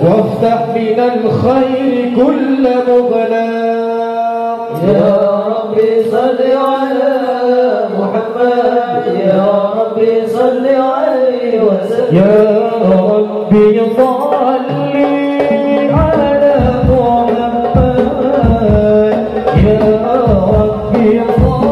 وافتح من الخير كل مغلاق يا ربي صل على محمد يا ربي صل عليه وسلم يا ربي صل على محمد يا ربي صل عليه وسلم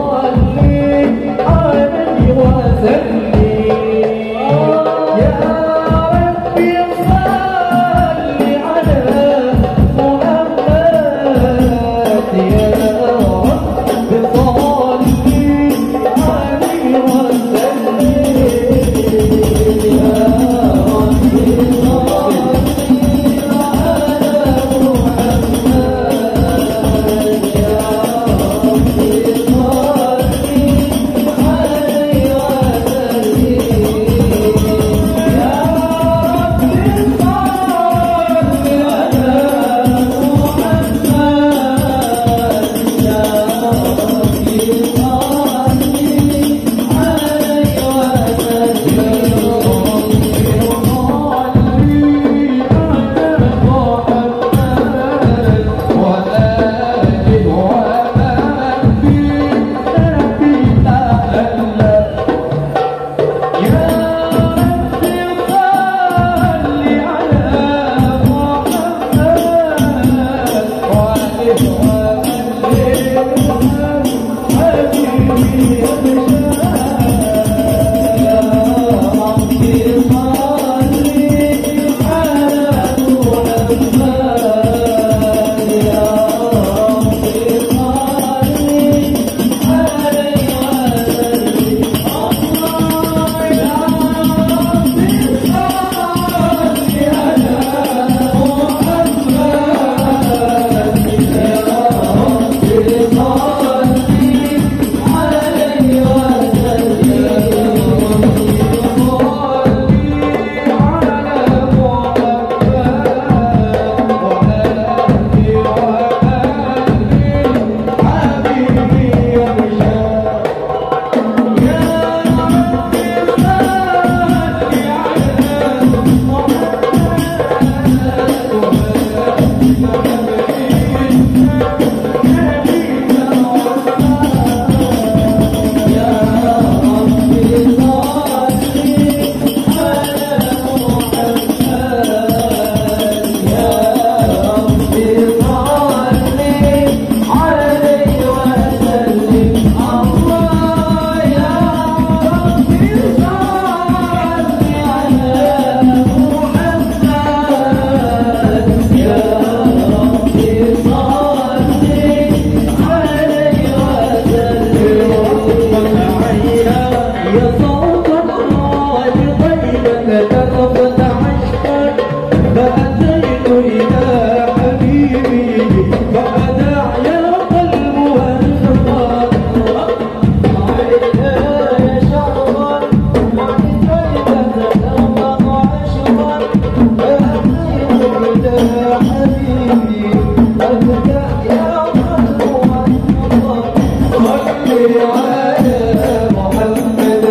محمد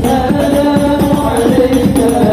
السلام عليك يا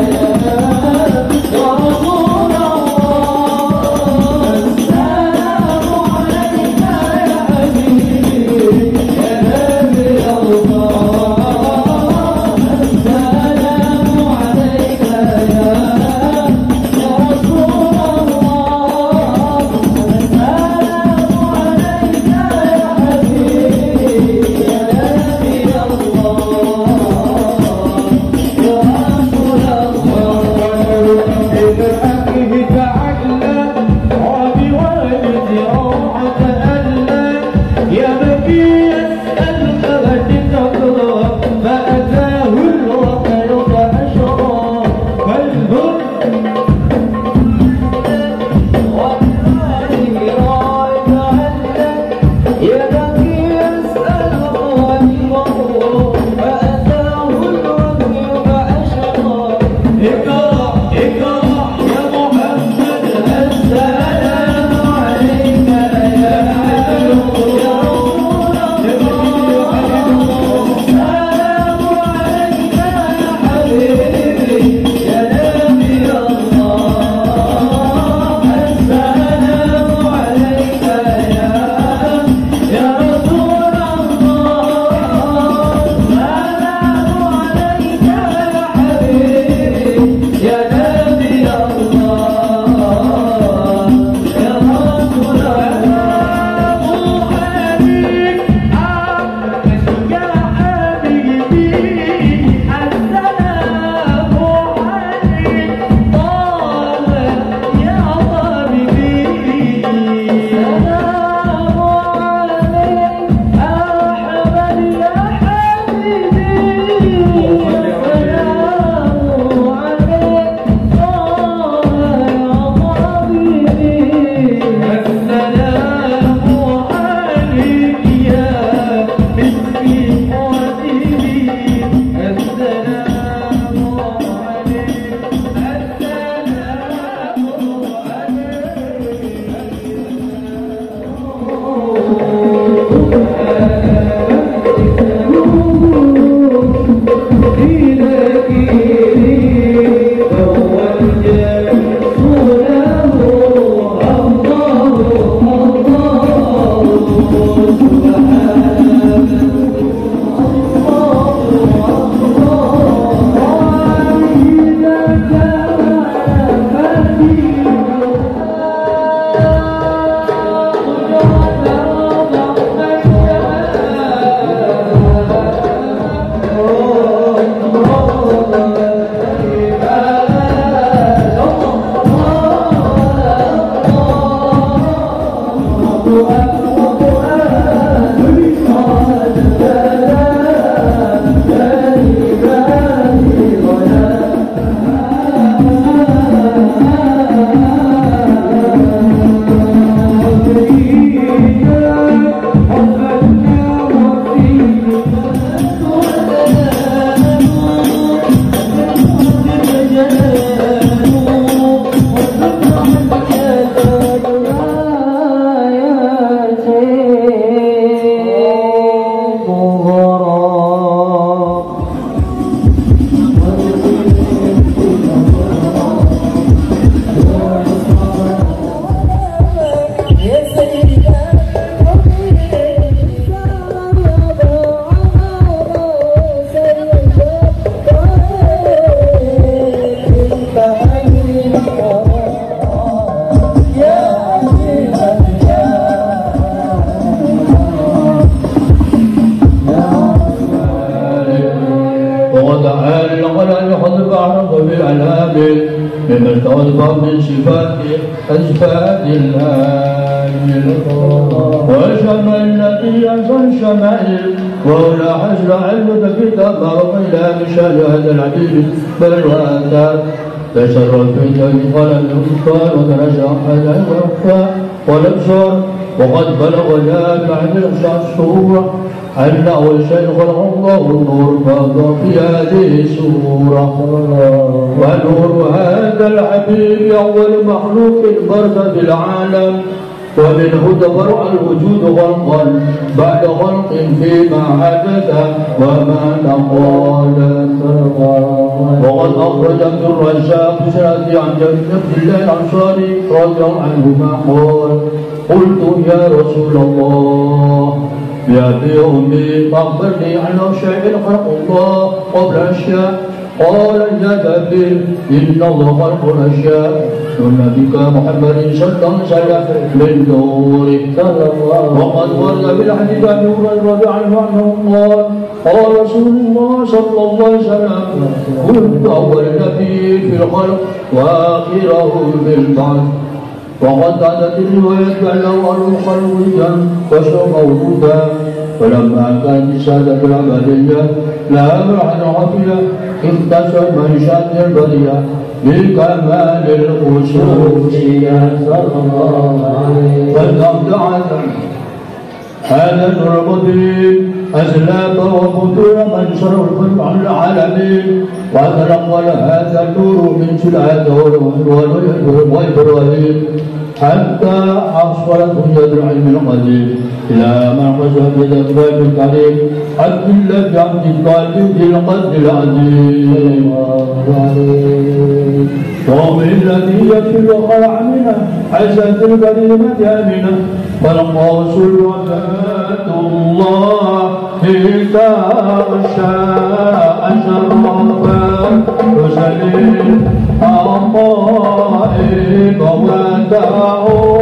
مما استوصف من صفات أصفاد الآمل وشمل التي أصل شمائل ولا حجر علمك كتاب إلى مشان هذا العبيد بل وآثار تشرف في ذلك قلم يختار ودرجة حتى يخفى والأبصار وقد بلغ لا بعد الصورة أن أول شيء خلق الله النور فاض في هذه السورة ونور هذا الحبيب أول مخلوق برز في العالم ومنه تفرع الوجود خلقا بعد خلق فيما حدث وما تقال وقد أخرج ابن الرزاق سنتي عن عبد الله الأنصاري رضي الله عنهما قال قلت يا رسول الله بأبي أمي أخبرني عن شيء خلق الله قبل أشياء قال يا أبي إن الله خلق الأشياء نبيك محمد صلى الله عليه وسلم من نوره وقد ورد بالحديث أبي هريرة رضي الله عنه قال رسول الله صلى الله عليه وسلم كنت أول نبي في الخلق وآخره في البعث وقد عادت الرواية بأنه خلويا وشر موجودا فلما كانت السادة العملية لا مرحل عافية اختصر من شأن البرية بكمال الخصوصية صلى الله عليه وسلم هذا النور المبين أسلاب وفتور من شر الخلق عن العالمين وتنقل هذا النور من سلعته وإبراهيم حتى أصلته يد العلم القديم إلى مركز بذكر الكريم عبد الله عبد الطالب بالقدر العظيم ومن الذي يكفي الوقع منه عزة الكريمة آمنة فالقوس وفاة الله تغشى أشرفا وسليم عطائب وتعوض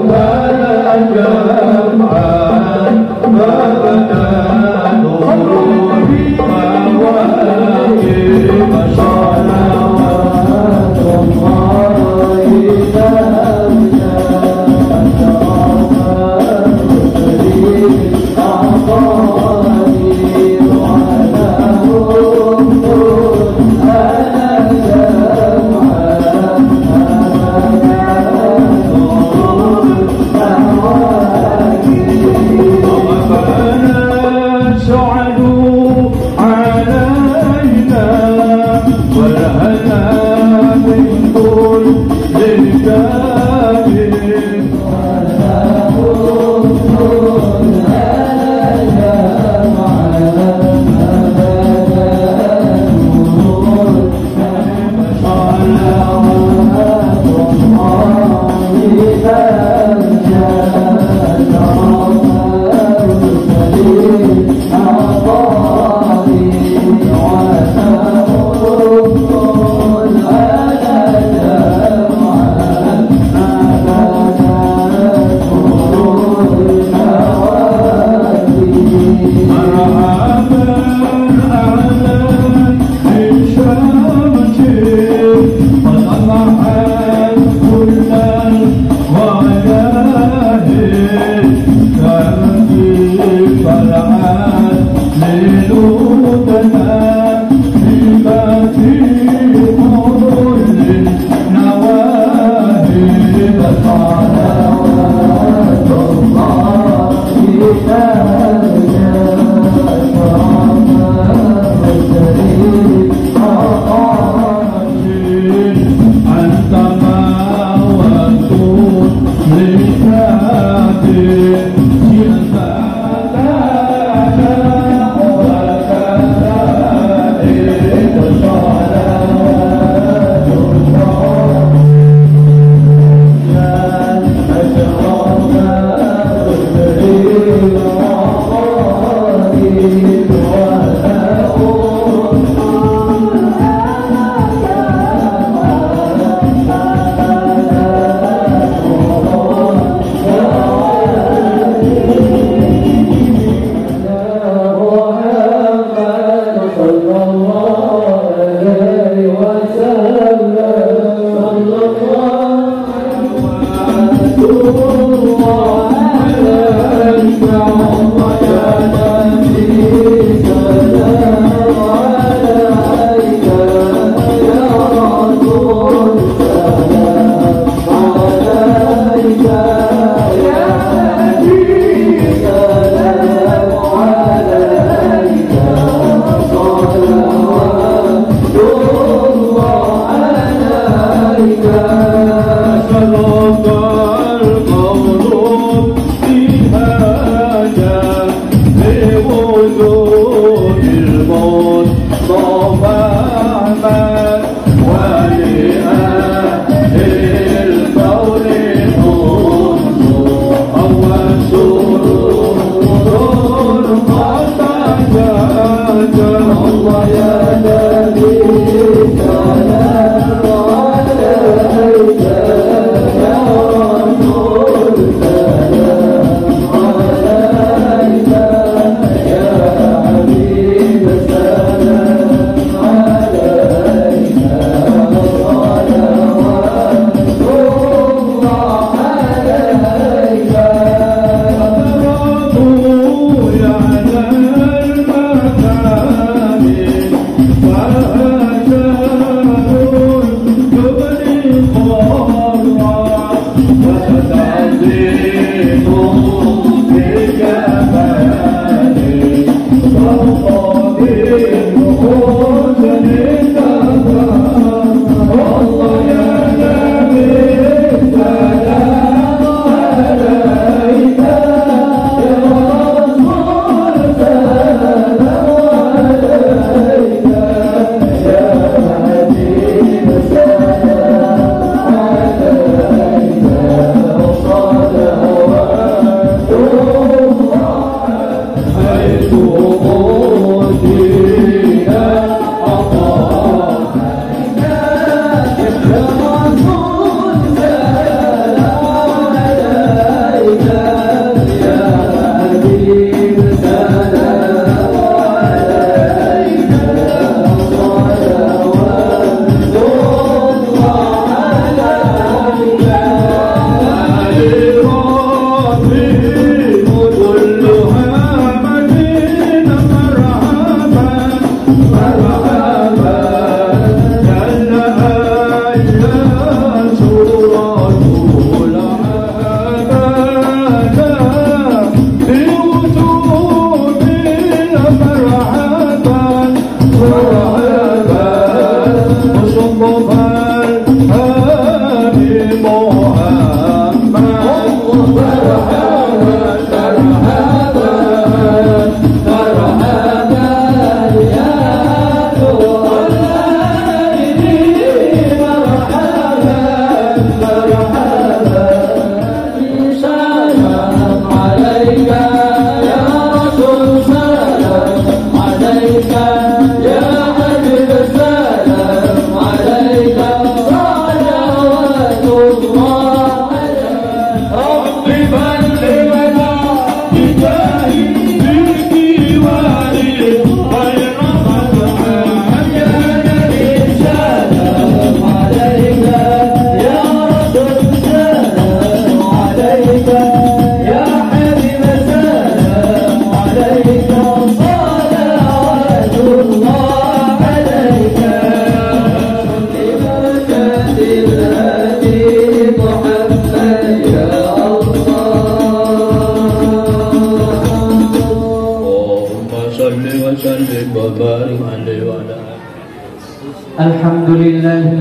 فلا جمعا فبدا نور فواكب صلوات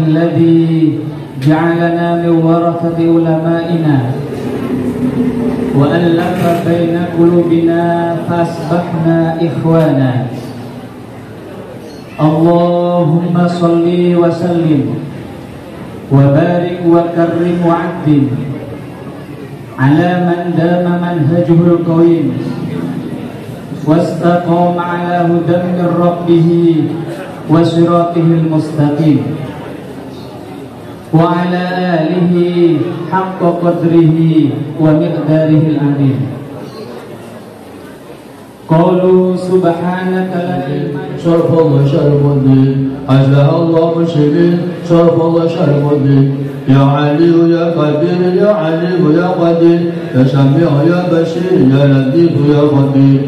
الذي جعلنا من ورثة علمائنا وألف بين قلوبنا فأصبحنا إخوانا. اللهم صل وسلم وبارك وكرم وعدل على من دام منهجه القويم واستقام على هدى من ربه وصراطه المستقيم وعلى آله حق قدره ومقداره العظيم. قالوا سبحانك لا علم شرف الله شرف الدين أجلى الله مشركين شرف الله شرف الدين يا علي يا قدير يا عليم يا قدير يا سميع يا بشير يا لطيف يا خبير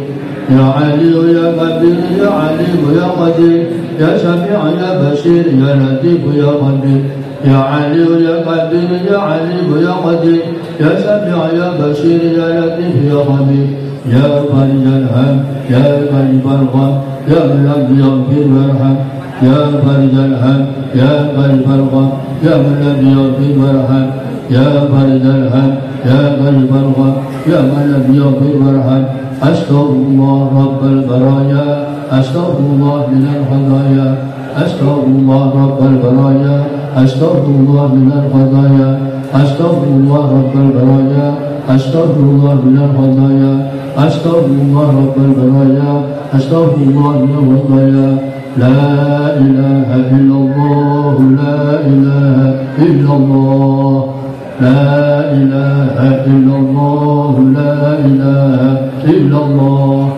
يا علي يا قدير يا عليم يا قدير يا سميع يا بشير يا لطيف يا خبير يا علي يا قدير يا عليم يا قدير يا سميع يا بشير يا لطيف يا خبير يا فرج الهم يا قريب الغم يا من لم يغفر وارحم يا فرج الهم يا قريب الغم يا من لم يغفر وارحم يا فرج الهم يا قريب الغم يا من لم يغفر وارحم أستغفر الله رب البرايا أستغفر الله من الخطايا أستغفر الله رب البرايا أستغفر الله من الخطايا أستغفر الله رب البرايا أستغفر الله من الخطايا أستغفر الله رب البرايا أستغفر الله من الخطايا لا إله إلا الله لا إله إلا الله لا إله إلا الله لا إله إلا الله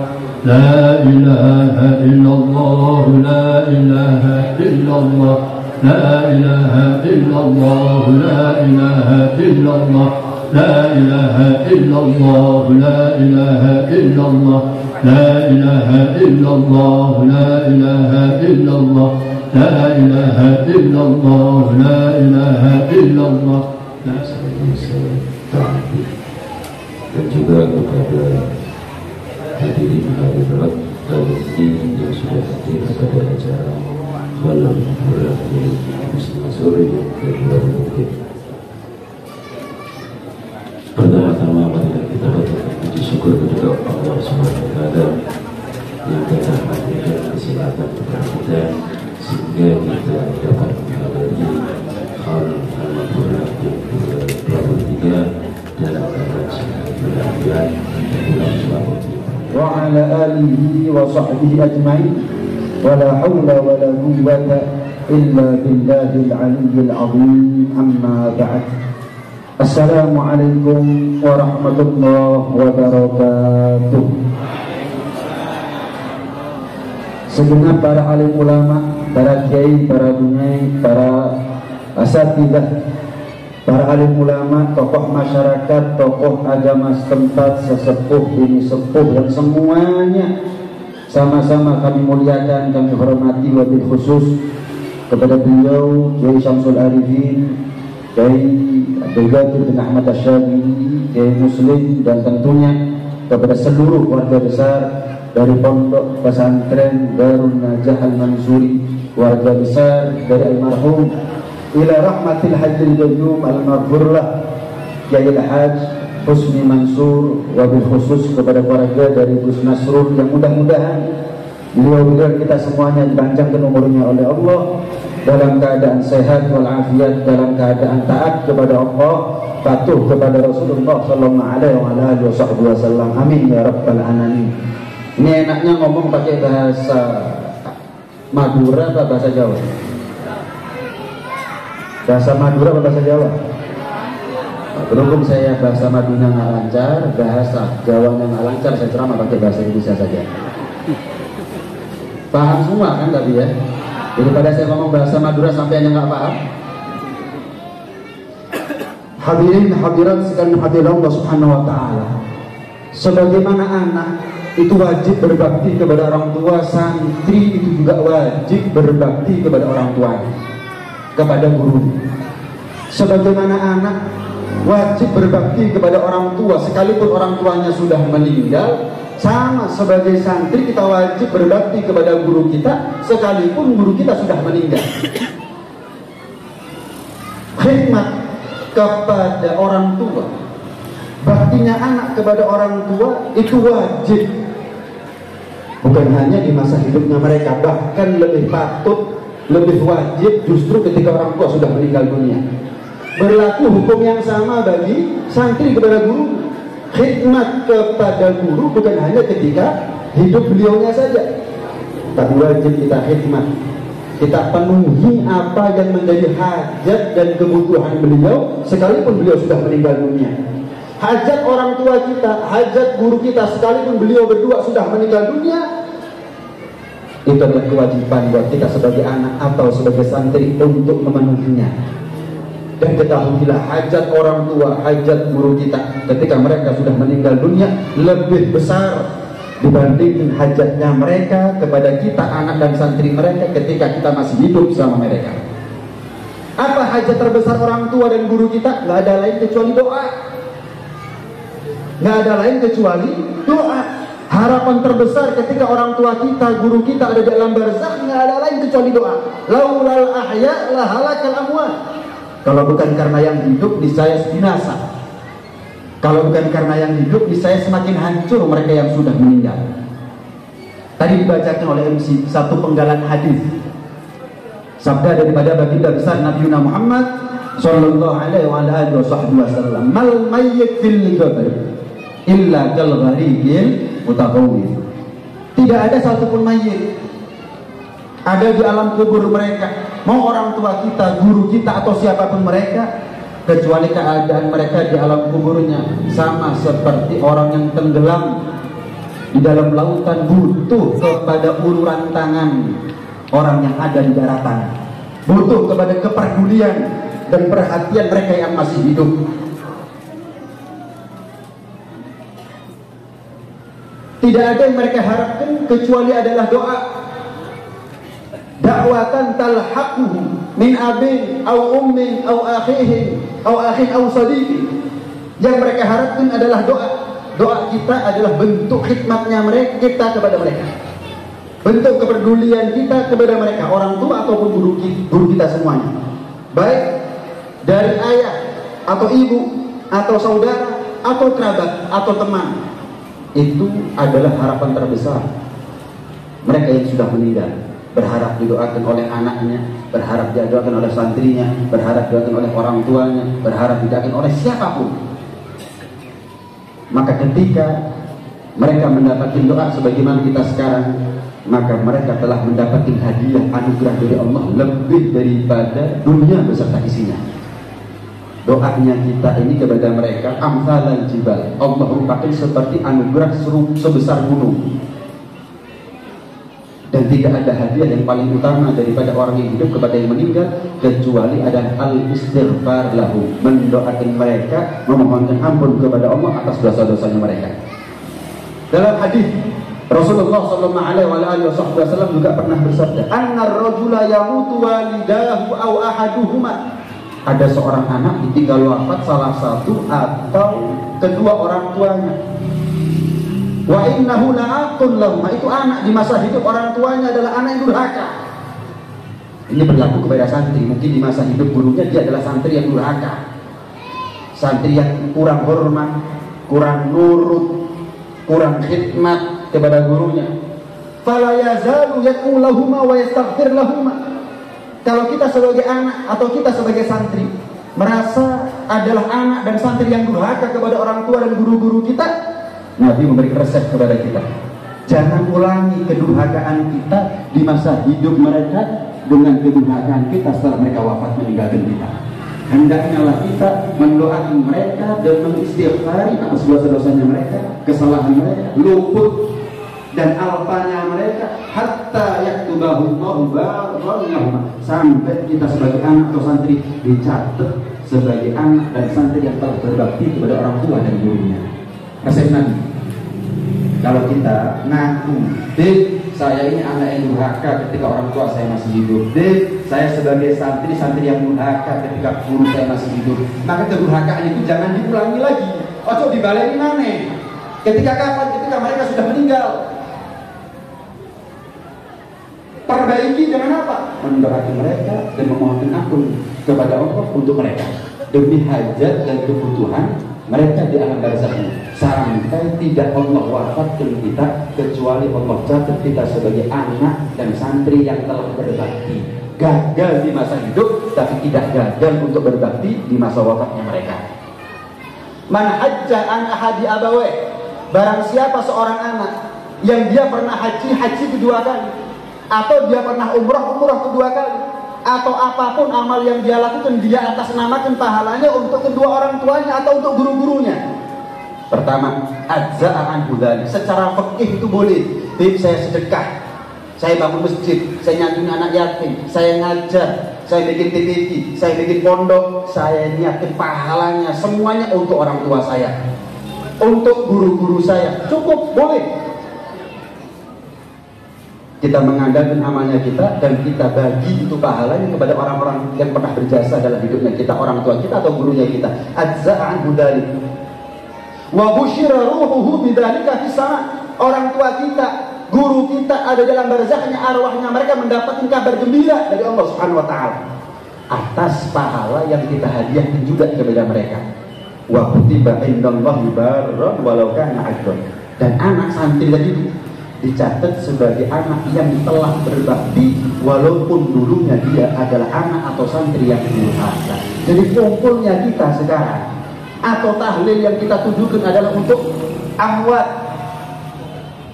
لا إله إلا الله لا إله إلا الله لا إله إلا الله لا إله إلا الله لا إله إلا الله لا إله إلا الله لا إله إلا الله لا إله إلا الله لا إله إلا الله لا إله إلا الله. Dan juga kepada hadirin hadirat yang sudah hadir pada acara malam berarti Muslim sore dari luar negeri. Pertama-tama marilah kita haturkan puji syukur kepada Allah Subhanahu wa taala yang telah memberikan kesehatan kepada kita sehingga kita dapat menghadiri hal Al-Quran yang ke-23 dalam keadaan sehat wa ala alihi wa sahbihi ajma'in wa la hawla wa la quwwata illa billahil aliyyil azim amma ba'd. Assalamualaikum warahmatullahi wabarakatuh. Segenap para alim ulama, para kiai, para dunai, para asatidah, para alim ulama, tokoh masyarakat, tokoh agama setempat, sesepuh, bini sepuh, dan semuanya sama-sama kami muliakan, kami hormati. Wabil khusus kepada beliau Kiai Syamsul Arifin, Kiai Abdul Qadir bin Ahmad Asy-Syadili, Kiai Muslim, dan tentunya kepada seluruh warga besar dari Pondok Pesantren Darun Najah Al-Mansuri, warga besar dari almarhum ila rahmatil hajjil qayyum al-maghfurlah Kiai Al-Hajj Husni Mansur, wabil khusus kepada keluarga dari Gus Nasrul yang mudah-mudahan beliau kita semuanya dipanjangkan umurnya oleh Allah dalam keadaan sehat walafiat, dalam keadaan taat kepada Allah, patuh kepada Rasulullah sallallahu alaihi wasallam. Amin ya rabbal alamin. Ini enaknya ngomong pakai bahasa Madura atau bahasa Jawa? Bahasa Madura atau bahasa Jawa? Berhubung saya bahasa Madura nggak lancar, bahasa Jawa nggak lancar, saya ceramah pakai bahasa Indonesia saja. Paham semua kan tadi ya? Daripada saya ngomong bahasa Madura sampai yang nggak paham. Hadirin hadirat sekalian hadirin Allah Subhanahu wa taala. Sebagaimana anak itu wajib berbakti kepada orang tua, santri itu juga wajib berbakti kepada orang tua, kepada guru. Sebagaimana anak wajib berbakti kepada orang tua sekalipun orang tuanya sudah meninggal, sama sebagai santri kita wajib berbakti kepada guru kita sekalipun guru kita sudah meninggal. khidmat kepada orang tua, baktinya anak kepada orang tua itu wajib. Bukan hanya di masa hidupnya mereka, bahkan lebih patut, lebih wajib justru ketika orang tua sudah meninggal dunia. Berlaku hukum yang sama bagi santri kepada guru. Khidmat kepada guru bukan hanya ketika hidup beliaunya saja, tapi wajib kita khidmat. Kita penuhi apa yang menjadi hajat dan kebutuhan beliau sekalipun beliau sudah meninggal dunia. Hajat orang tua kita, hajat guru kita sekalipun beliau berdua sudah meninggal dunia, itu adalah kewajiban buat kita sebagai anak atau sebagai santri untuk memenuhinya. Dan ketahuilah hajat orang tua, hajat guru kita ketika mereka sudah meninggal dunia lebih besar dibandingkan hajatnya mereka kepada kita anak dan santri mereka ketika kita masih hidup sama mereka. Apa hajat terbesar orang tua dan guru kita? Gak ada lain kecuali doa. Gak ada lain kecuali doa. Harapan terbesar ketika orang tua kita, guru kita ada di alam barzakh, gak ada lain kecuali doa. Laulal ahya la halakal amwat. Kalau bukan karena yang hidup, niscaya binasa. Kalau bukan karena yang hidup, niscaya semakin hancur mereka yang sudah meninggal. Tadi dibacakan oleh MC satu penggalan hadis. Sabda daripada baginda besar Nabi Muhammad sallallahu alaihi wasallam, "Mal mayyit fil qabr illa kal gharibin mutaqawwid." Tidak ada satupun mayit ada di alam kubur mereka, mau orang tua kita, guru kita atau siapapun mereka, kecuali keadaan mereka di alam kuburnya sama seperti orang yang tenggelam di dalam lautan, butuh kepada uluran tangan orang yang ada di daratan, butuh kepada kepedulian dan perhatian mereka yang masih hidup. Tidak ada yang mereka harapkan kecuali adalah doa. Da'watan talhaquhu min abin aw ummin aw akhihin aw akhin aw sadiqin. Yang mereka harapkan adalah doa. Doa kita adalah bentuk khidmatnya mereka, kita kepada mereka, bentuk kepedulian kita kepada mereka, orang tua ataupun guru kita semuanya, baik dari ayah atau ibu atau saudara atau kerabat atau teman. Itu adalah harapan terbesar mereka yang sudah meninggal. Berharap didoakan oleh anaknya, berharap didoakan oleh santrinya, berharap didoakan oleh orang tuanya, berharap didoakan oleh siapapun. Maka ketika mereka mendapatkan doa sebagaimana kita sekarang, maka mereka telah mendapatkan hadiah anugerah dari Allah lebih daripada dunia beserta isinya. Doanya kita ini kepada mereka amsalan jibal, Allah merupakan seperti anugerah sebesar gunung. Dan tidak ada hadiah yang paling utama daripada orang yang hidup kepada yang meninggal kecuali ada al-istighfar lahu, mendoakan mereka, memohonkan ampun kepada Allah atas dosa-dosanya mereka. Dalam hadis Rasulullah SAW juga pernah bersabda, "Annar rajula yamutu walidahu aw ahaduhuma." Ada seorang anak ditinggal wafat salah satu atau kedua orang tuanya. Wa innahu la'aqun lahum, itu anak di masa hidup orang tuanya adalah anak yang durhaka. Ini berlaku kepada santri. Mungkin di masa hidup gurunya dia adalah santri yang durhaka, santri yang kurang hormat, kurang nurut, kurang khidmat kepada gurunya. Fala yazalu yad'u lahuma wa yastaghfir lahuma. Kalau kita sebagai anak atau kita sebagai santri merasa adalah anak dan santri yang durhaka kepada orang tua dan guru-guru kita, Nabi memberi resep kepada kita, jangan ulangi kedurhakaan kita di masa hidup mereka dengan kedurhakaan kita setelah mereka wafat meninggalkan kita. Hendaknya lah kita mendoakan mereka dan mengistighfari atas dosa-dosanya mereka, kesalahan mereka, luput dan alpanya mereka, hatta yaktubahullahu barrahum, sampai kita sebagai anak atau santri dicatat sebagai anak dan santri yang telah berbakti kepada orang tua dan gurunya. Resep Nabi. Kalau kita ngaku, saya ini anak yang durhaka ketika orang tua saya masih hidup, saya sebagai santri yang durhaka ketika guru saya masih hidup, maka kedurhakaan itu jangan diulangi lagi. Ojo dibaleni maneh. Ketika kapan? Ketika mereka sudah meninggal. Perbaiki dengan apa? Mendoakan mereka dan memohonkan ampun. kepada Allah untuk mereka demi hajat dan kebutuhan mereka di alam barzakh ini, sampai tidak Allah wafatkan kita kecuali Allah catat kita sebagai anak dan santri yang telah berbakti, gagal di masa hidup tapi tidak gagal untuk berbakti di masa wafatnya mereka. Man hajja an ahadi abawe, barang siapa seorang anak yang dia pernah haji kedua kali, atau dia pernah umrah kedua kali, atau apapun amal yang dia lakukan, dia atas namakan pahalanya untuk kedua orang tuanya atau untuk guru-gurunya. Pertama, ajza'an budali, secara fikih itu boleh. Saya sedekah, saya bangun masjid, saya nyantuni anak yatim, saya ngajar, saya bikin TPQ, saya bikin pondok, saya niatkan pahalanya semuanya untuk orang tua saya, untuk guru-guru saya, cukup, boleh. Kita mengandalkan amalnya kita dan kita bagi itu pahalanya kepada orang-orang yang pernah berjasa dalam hidupnya kita, orang tua kita atau gurunya kita. Ajza'an budali wa busyira ruhuhu bidzalika fis sama. Orang tua kita, guru kita ada dalam barzakhnya, arwahnya mereka mendapatkan kabar gembira dari Allah Subhanahu wa taala atas pahala yang kita hadiahkan juga kepada mereka. Wa kutiba indallahi barran walau kana ajran. Dan anak santri tadi dicatat sebagai anak yang telah berbakti walaupun dulunya dia adalah anak atau santri yang durhaka. Jadi kumpulnya kita sekarang atau tahlil yang kita tujukan adalah untuk amwat,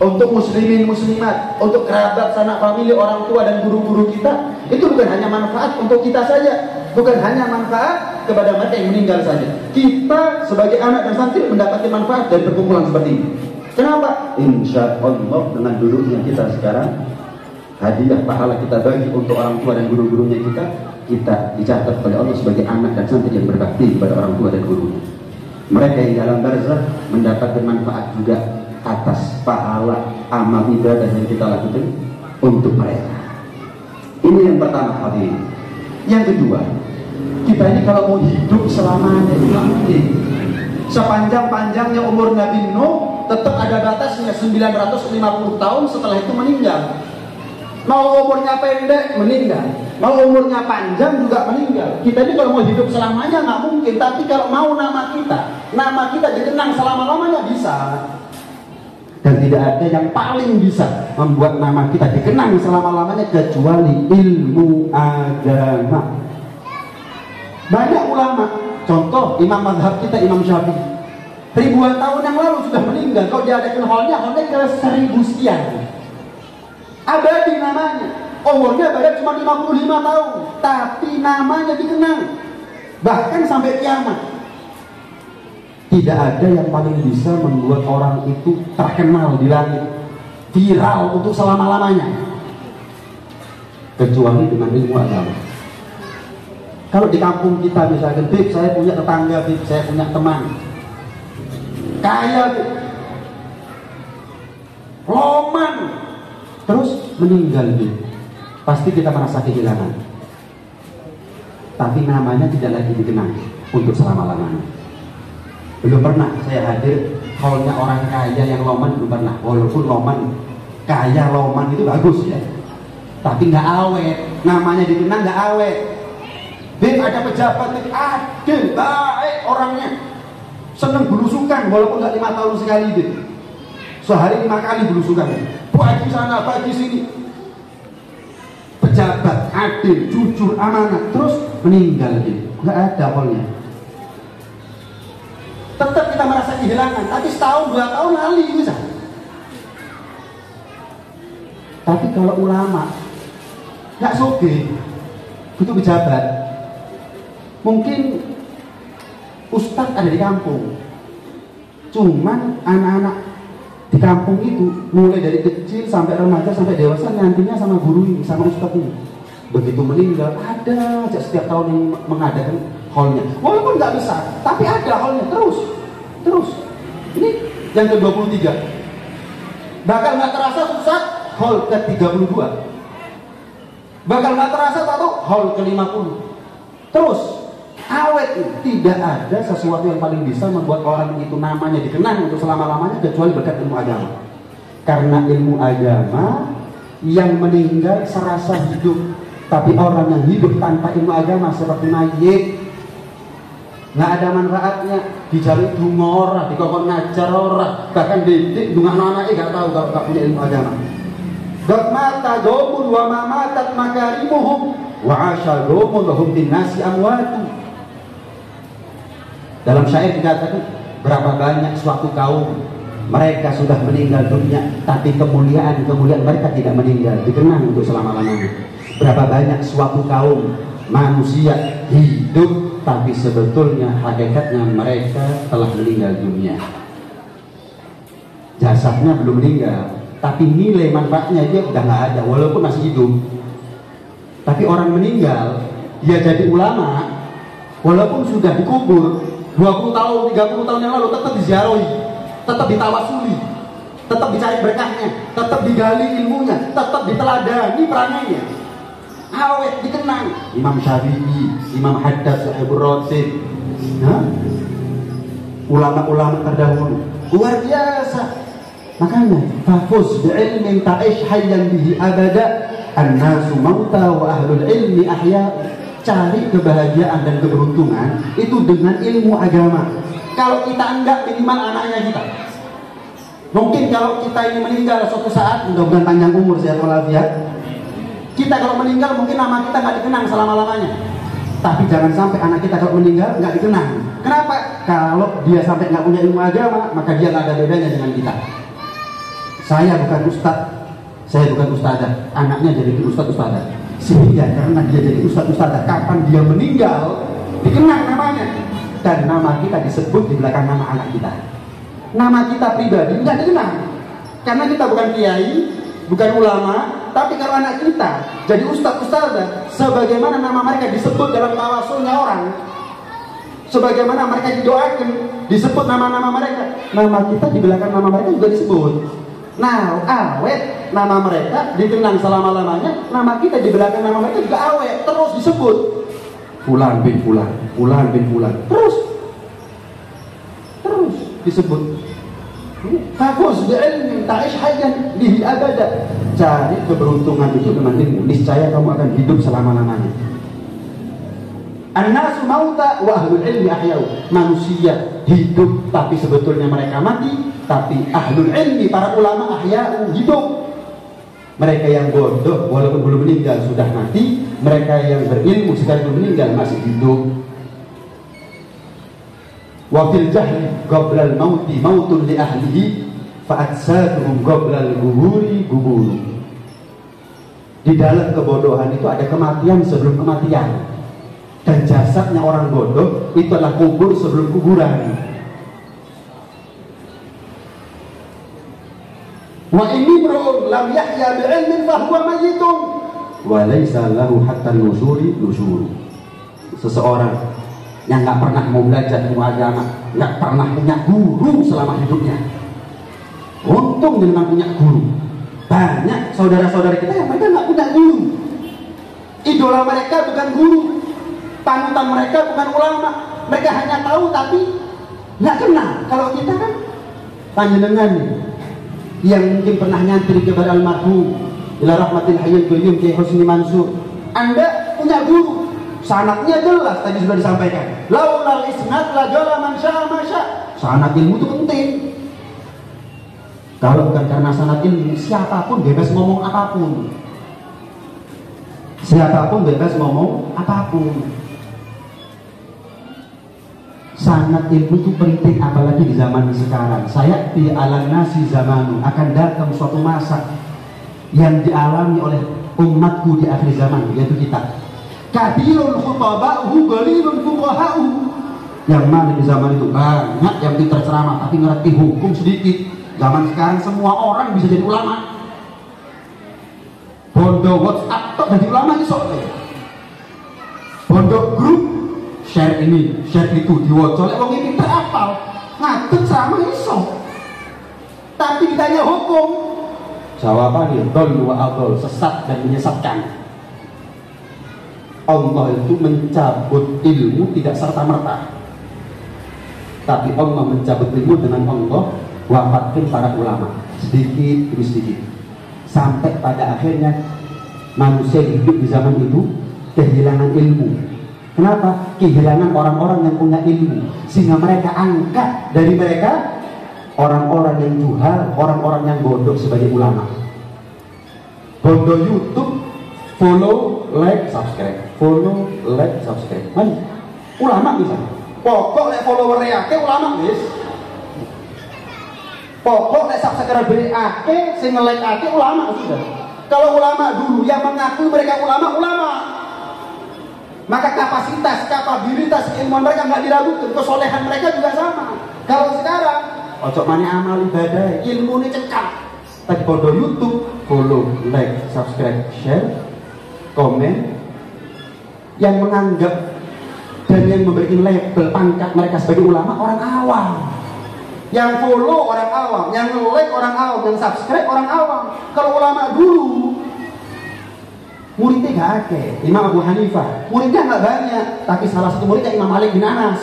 untuk muslimin muslimat, untuk kerabat sanak famili, orang tua dan guru-guru kita. Itu bukan hanya manfaat untuk kita saja, bukan hanya manfaat kepada mereka yang meninggal saja. Kita sebagai anak dan santri mendapatkan manfaat dari perkumpulan seperti ini. Kenapa? Insya Allah dengan duduknya kita sekarang, hadiah pahala kita bagi untuk orang tua dan guru-gurunya kita dicatat oleh Allah sebagai anak dan santri yang berbakti kepada orang tua dan gurunya. Mereka yang dalam barzakh mendapatkan manfaat juga atas pahala amal ibadah yang kita lakukan untuk mereka. Ini yang pertama, hadirin. Yang kedua, kita ini kalau mau hidup selamanya itu mungkin. Sepanjang-panjangnya umur Nabi Nuh tetap ada batasnya 950 tahun, setelah itu meninggal. Mau umurnya pendek meninggal, mau umurnya panjang juga meninggal. Kita ini kalau mau hidup selamanya nggak mungkin. Tapi kalau mau nama kita dikenang selama-lamanya bisa. Dan tidak ada yang paling bisa membuat nama kita dikenang selama-lamanya kecuali ilmu agama. Banyak ulama, contoh imam mazhab kita, Imam Syafi'i, ribuan tahun yang lalu sudah meninggal. Kalau diadakan hallnya kira 1000 sekian. Abadi namanya, umurnya baru cuma 55 tahun, tapi namanya dikenang bahkan sampai kiamat. Tidak ada yang paling bisa membuat orang itu terkenal di langit, viral untuk selama-lamanya, kecuali dengan ilmu agama. Kalau di kampung kita misalkan, Bib, saya punya tetangga, Bib, saya punya teman kaya, Bib, loman, terus meninggal, Bib, pasti kita merasa kehilangan. Tapi namanya tidak lagi dikenang untuk selama-lamanya. Belum pernah saya hadir hallnya orang kaya yang loman, belum pernah. Walaupun loman, kaya loman itu bagus ya, tapi nggak awet. Namanya dikenang nggak awet. Bib, ada pejabat, adil, baik orangnya, seneng belusukan walaupun nggak 5 tahun sekali, Bib. Sehari 5 kali belusukan, bagi sana, bagi sini. Pejabat, adil, jujur, amanah, terus meninggal, Bib. Nggak ada hallnya. Tetap kita merasa kehilangan, tapi setahun 2 tahun lali bisa. Tapi kalau ulama nggak soge, itu pejabat, mungkin ustadz ada di kampung, cuman anak-anak di kampung itu mulai dari kecil sampai remaja sampai dewasa nantinya sama guru ini, sama ustadz ini. Begitu meninggal ada aja setiap tahun yang mengadakan hallnya, walaupun nggak besar, tapi ada hallnya terus. Ini yang ke-23. Bakal nggak terasa Ustaz, hall ke-32. Bakal nggak terasa tahu hall ke-50. Terus awet, tidak ada sesuatu yang paling bisa membuat orang itu namanya dikenang untuk selama-lamanya kecuali berkat ilmu agama. Karena ilmu agama yang meninggal serasa hidup. Tapi orang yang hidup tanpa ilmu agama seperti mayit, nggak ada manfaatnya. Dijalik dungo ora, dikokon ngajar ora, bahkan didik dungo anak-anaknya nggak tahu kalau nggak punya ilmu agama. Qad mata qaumun wa ma matat makarimuhum wa 'asha qaumun wa hum bin-nasi amwatu. Dalam syair dikatakan, berapa banyak suatu kaum mereka sudah meninggal dunia, tapi kemuliaan mereka tidak meninggal, dikenang untuk selama-lamanya. Berapa banyak suatu kaum manusia hidup, tapi sebetulnya hakikatnya mereka telah meninggal dunia. Jasadnya belum meninggal, tapi nilai manfaatnya dia udah nggak ada, walaupun masih hidup. Tapi orang meninggal, dia jadi ulama, walaupun sudah dikubur 20 tahun, 30 tahun yang lalu, tetap diziarahi, tetap ditawasuli, tetap dicari berkahnya, tetap digali ilmunya, tetap diteladani perangannya. Awet dikenang. Imam Syafi'i, Imam Haddad, Sahibur Rotib, ulama-ulama terdahulu luar biasa. Makanya fafuz bi'ilmin ta'ish hayyan bihi abada, an-nasu mauta wa ahlul ilmi ahya. Cari kebahagiaan dan keberuntungan itu dengan ilmu agama. Kalau kita enggak, minimal anaknya kita. Mungkin kalau kita ini meninggal suatu saat, mudah-mudahan panjang umur, sehat walafiat, kita kalau meninggal mungkin nama kita nggak dikenang selama-lamanya. Tapi jangan sampai anak kita kalau meninggal nggak dikenang. Kenapa? Kalau dia sampai nggak punya ilmu agama, maka dia nggak ada bedanya dengan kita. Saya bukan ustadz, saya bukan ustadzah, anaknya jadi ustadz-ustadzah. Sehingga karena dia jadi ustadz-ustadzah, kapan dia meninggal dikenang namanya, dan nama kita disebut di belakang nama anak kita. Nama kita pribadi nggak dikenang karena kita bukan kiai, bukan ulama. Tapi kalau anak kita jadi ustadz-ustadzah, sebagaimana nama mereka disebut dalam tawasulnya orang, sebagaimana mereka didoakan, disebut nama-nama mereka, nama kita di belakang nama mereka juga disebut. Nah, awet nama mereka dikenang selama-lamanya, nama kita di belakang nama mereka juga awet, terus disebut Fulan bin Fulan, Fulan bin Fulan, terus disebut. Fafuz bi'ilmin ta'ish hayyan bihi abada. Cari keberuntungan itu dengan ilmu, niscaya kamu akan hidup selama-lamanya. An-nasu mauta wa ahlul ilmi ahyau. Manusia hidup tapi sebetulnya mereka mati, tapi ahlul ilmi, para ulama, ahyau, hidup. Mereka yang bodoh walaupun belum meninggal sudah mati, mereka yang berilmu sekalipun meninggal masih hidup. Wa fil jahli qabla al-mauti mautun li ahlihi fa ajsaduhum qabla al-guburi guburu. Di dalam kebodohan itu ada kematian sebelum kematian, dan jasadnya orang bodoh itu adalah kubur sebelum kuburan. Wa inni imru'un lam yahya bi'ilmin fa huwa mayyitun wa laysa lahu hatta nusuri nusuru. Seseorang yang nggak pernah mau belajar ilmu agama, nggak pernah punya guru selama hidupnya. Untung memang punya guru. Banyak saudara-saudara kita yang mereka nggak punya guru. Idola mereka bukan guru, panutan mereka bukan ulama. Mereka hanya tahu tapi nggak kenal. Kalau kita kan panjenengan nih, yang mungkin pernah nyantri kepada almarhum ila rahmatil hayyul qayyum Kiai Husni Mansur, Anda punya guru. Sanadnya jelas tadi sudah disampaikan. Laulal isnad la jala man syaa ma syaa. Sanad ilmu itu penting. Kalau bukan karena sanad ilmu, siapapun bebas ngomong apapun. Siapapun bebas ngomong apapun. Sanad ilmu itu penting, apalagi di zaman sekarang. Saya di alam nasi zamanu, akan datang suatu masa yang dialami oleh umatku di akhir zaman, yaitu kita. Kadirul khutaba'uhu qalilun fuqaha'uhu. Yang mana di zaman itu banyak yang pintar ceramah tapi ngerti hukum sedikit. Zaman sekarang semua orang bisa jadi ulama. Bondo WhatsApp tok jadi ulama iso. Bondo grup share ini, share itu diwaca lek wong iki pinter apal. Ngadeg ceramah iso. Tapi ditanya hukum, jawabannya dol wa adol, sesat dan menyesatkan. Allah itu mencabut ilmu tidak serta-merta, tapi Allah mencabut ilmu dengan Allah wafatkan para ulama sedikit demi sedikit, sampai pada akhirnya manusia hidup di zaman itu kehilangan ilmu. Kenapa? Kehilangan orang-orang yang punya ilmu, sehingga mereka angkat dari mereka orang-orang yang juhal, orang-orang yang bodoh sebagai ulama. Bodoh YouTube, follow, like, subscribe, follow, like, subscribe. Mari, ulama bisa. Pokok lek follower ake ulama wis. Pokok lek subscriber ake, sing nge-like ake ulama sudah. Kalau ulama dulu yang mengaku mereka ulama, maka kapasitas, kapabilitas ilmu mereka nggak diragukan, kesolehan mereka juga sama. Kalau sekarang, ojo mana amal ibadah, ilmu ini cekak. Tapi bodoh YouTube, follow, like, subscribe, share, komen. Yang menganggap dan yang memberi label pangkat mereka sebagai ulama orang awam. Yang follow orang awam, yang like orang awam, yang subscribe orang awam. Kalau ulama dulu muridnya gak ada. Imam Abu Hanifah muridnya gak banyak, tapi salah satu muridnya Imam Malik bin Anas.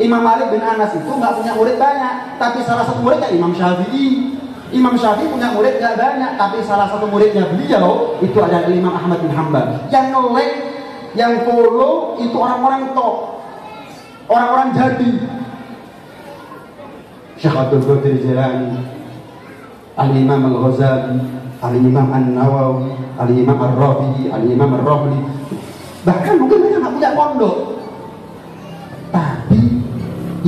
Imam Malik bin Anas itu gak punya murid banyak, tapi salah satu muridnya Imam Syafi'i. Imam Syafi'i punya murid gak banyak, tapi salah satu muridnya beliau itu adalah Imam Ahmad bin Hanbal. Yang nge-like, yang follow itu orang-orang top, orang-orang jadi. Syekh Abdul Qadir Jilani, Al-Imam Al-Ghazali, Al-Imam An-Nawawi, Al-Imam Ar-Rafi'i, Al-Imam Ar-Rahli. Bahkan mungkin mereka nggak punya pondok, tapi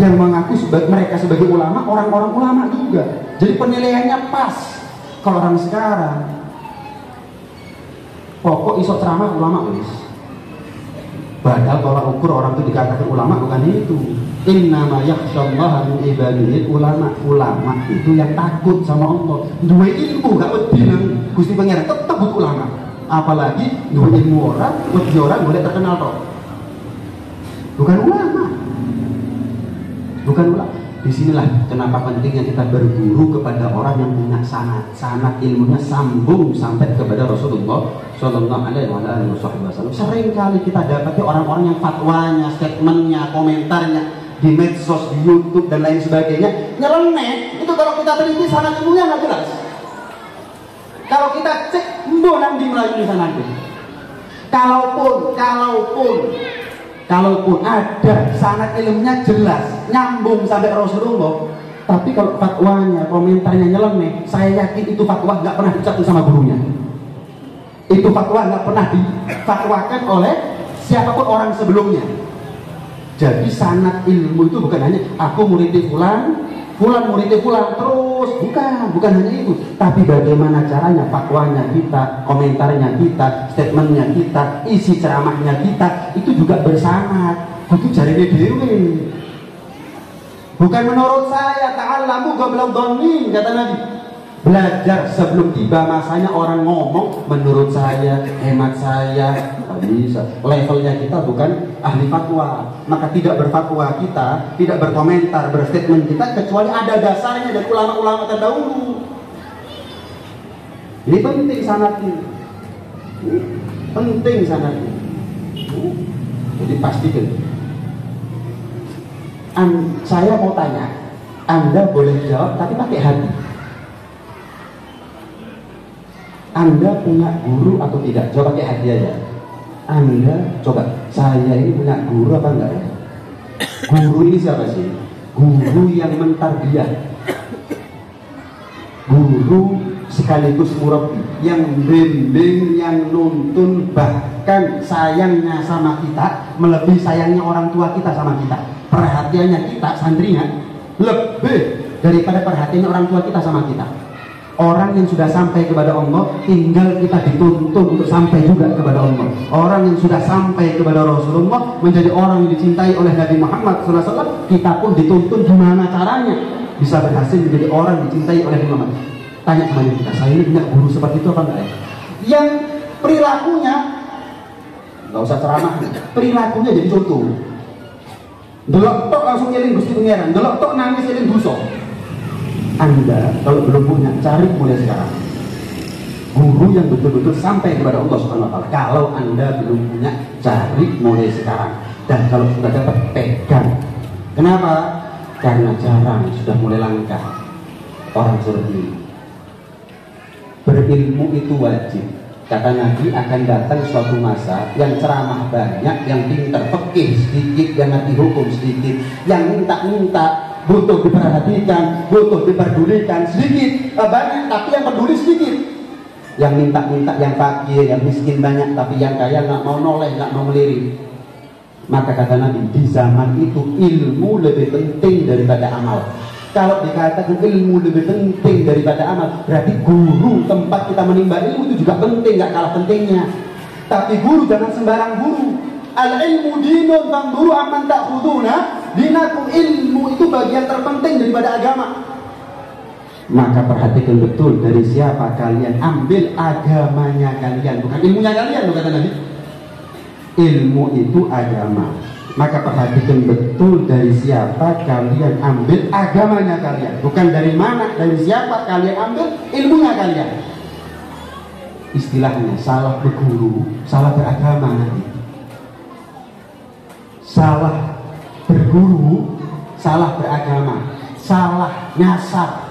yang mengaku mereka sebagai ulama, orang-orang ulama juga. Jadi penilaiannya pas. Kalau orang sekarang, pokok iso ceramah ulama wis. Padahal tolak ukur orang itu dikatakan ulama bukan itu. Innama yakhsyallaha min ibadihi ulama. Ulama itu yang takut sama Allah. Dua ilmu gak wedi nang Gusti Pangeran tetep butuh ulama. Apalagi dua ilmu orang, wedi orang boleh terkenal toh. Bukan ulama. Bukan ulama. Disinilah kenapa pentingnya kita berguru kepada orang yang punya sanad ilmunya sambung sampai kepada Rasulullah Sallallahu Alaihi Wasallam. Sering kali kita dapati orang-orang yang fatwanya, statementnya, komentarnya di medsos, di YouTube dan lain sebagainya nyeleneh. Itu kalau kita teliti sanad ilmunya nggak jelas. Kalau kita cek, mbok nang di melalui sanad. Kalaupun ada sanad ilmunya jelas, nyambung sampai Rasulullah, tapi kalau fatwanya, komentarnya nyeleneh, saya yakin itu fatwa nggak pernah diucapkan sama gurunya. Itu fatwa nggak pernah difatwakan oleh siapapun orang sebelumnya. Jadi sanad ilmu itu bukan hanya aku muridnya fulan muridnya fulan terus, bukan hanya itu, tapi bagaimana caranya fatwanya kita, komentarnya kita, statementnya kita, isi ceramahnya kita itu juga bersanad. Itu jarine dhewe. Bukan menurut saya, ta'allamu qabla dhanni, kata Nabi. Belajar sebelum tiba masanya orang ngomong menurut saya, hemat saya, tak bisa. Levelnya kita bukan ahli fatwa, maka tidak berfatwa kita, tidak berkomentar, berstatement kita kecuali ada dasarnya dari ulama-ulama terdahulu. Ini penting sanadnya. Penting sanadnya. Jadi pastikan. Saya mau tanya, Anda boleh jawab tapi pakai hati. Anda punya guru atau tidak? Coba pakai hati aja. Anda coba, saya ini punya guru apa enggak ya? Guru ini siapa sih? Guru yang mentarbiyah, guru sekaligus murabbi, yang bimbing, yang nuntun, bahkan sayangnya sama kita melebihi sayangnya orang tua kita sama kita. Perhatiannya kita santrinya lebih daripada perhatiannya orang tua kita sama kita. Orang yang sudah sampai kepada Allah, tinggal kita dituntun untuk sampai juga kepada Allah. Orang yang sudah sampai kepada Rasulullah, menjadi orang yang dicintai oleh Nabi Muhammad SAW, kita pun dituntun gimana caranya bisa berhasil menjadi orang yang dicintai oleh Nabi Muhammad. Tanya sama kita, saya ini punya guru seperti itu apa enggak ya? Yang perilakunya, nggak usah ceramah, perilakunya jadi contoh. Delok tok langsung nyeling Gusti Pangeran, delok tok nangis nyeling dosa. Anda kalau belum punya, cari mulai sekarang guru yang betul-betul sampai kepada Allah Subhanahu Wa Taala. Kalau Anda belum punya, cari mulai sekarang. Dan kalau sudah dapat, pegang. Kenapa? Karena jarang, sudah mulai langka orang seperti ini. Berilmu itu wajib, Kata Nabi, akan datang suatu masa yang ceramah banyak, yang pintar fikih sedikit, yang ngerti hukum sedikit, yang minta-minta, butuh diperhatikan, butuh diperdulikan sedikit, banyak, tapi yang peduli sedikit. Yang minta-minta, yang fakir, yang miskin banyak, tapi yang kaya nggak mau noleh, nggak mau melirik. Maka kata Nabi, di zaman itu ilmu lebih penting daripada amal. Kalau dikatakan ilmu lebih penting daripada amal, berarti guru tempat kita menimba ilmu itu juga penting, nggak kalah pentingnya. Tapi guru jangan sembarang guru. Al ilmu dinun fanduru amman ta'khuduna dinakum. Ilmu itu bagian terpenting daripada agama. Maka perhatikan betul dari siapa kalian ambil agamanya kalian, bukan ilmunya kalian, bukan kata Nabi. Ilmu itu agama. Maka perhatikan betul dari siapa kalian ambil agamanya kalian, bukan dari mana, dari siapa kalian ambil ilmunya kalian. Istilahnya salah berguru, salah beragama nanti. Salah berguru, salah beragama, salah nyasar.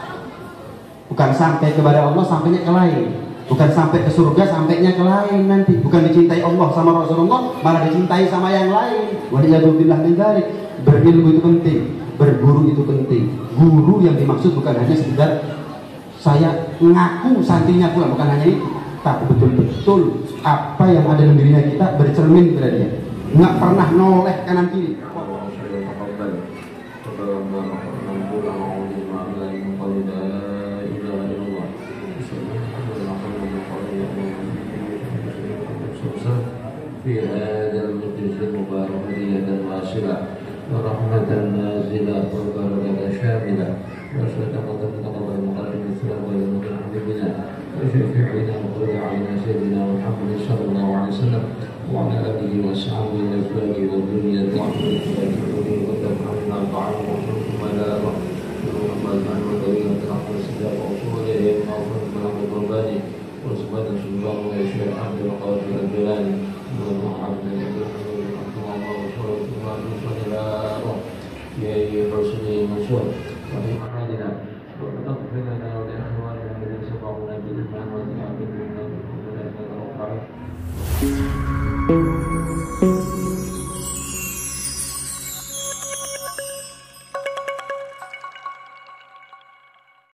Bukan sampai kepada Allah, sampainya ke lain. Bukan sampai ke surga, sampainya ke lain nanti. Bukan dicintai Allah sama Rasulullah, malah dicintai sama yang lain. Waliyadzubillah min dzalik. Berilmu itu penting, berguru itu penting. Guru yang dimaksud bukan hanya sekedar saya ngaku santrinya pula, bukan hanya itu, tapi betul-betul apa yang ada dalam dirinya kita bercermin kepada dia. Nggak pernah noleh kanan kiri. في هذا المجلس المبارك هدية واصلة ورحمة نازلة وبركة شاملة وشهادة تقبل مقدم الثواب والمكان حبيبنا وشفيعنا وقرعنا سيدنا محمد صلى الله عليه وسلم وعلى آله وأصحابه وأزواجه وذريته وتفهمنا الطعام وحكم لا رحمة وذرية رحمة السلام وصوله ومغفرة من القربان وسبحانه سبحانه ويشاء عبد القادر الجلال يا رسول المنصور وفي محمدنا وتغفر لنا ولإخواننا الذين سبقونا بالإيمان والإيمان بالله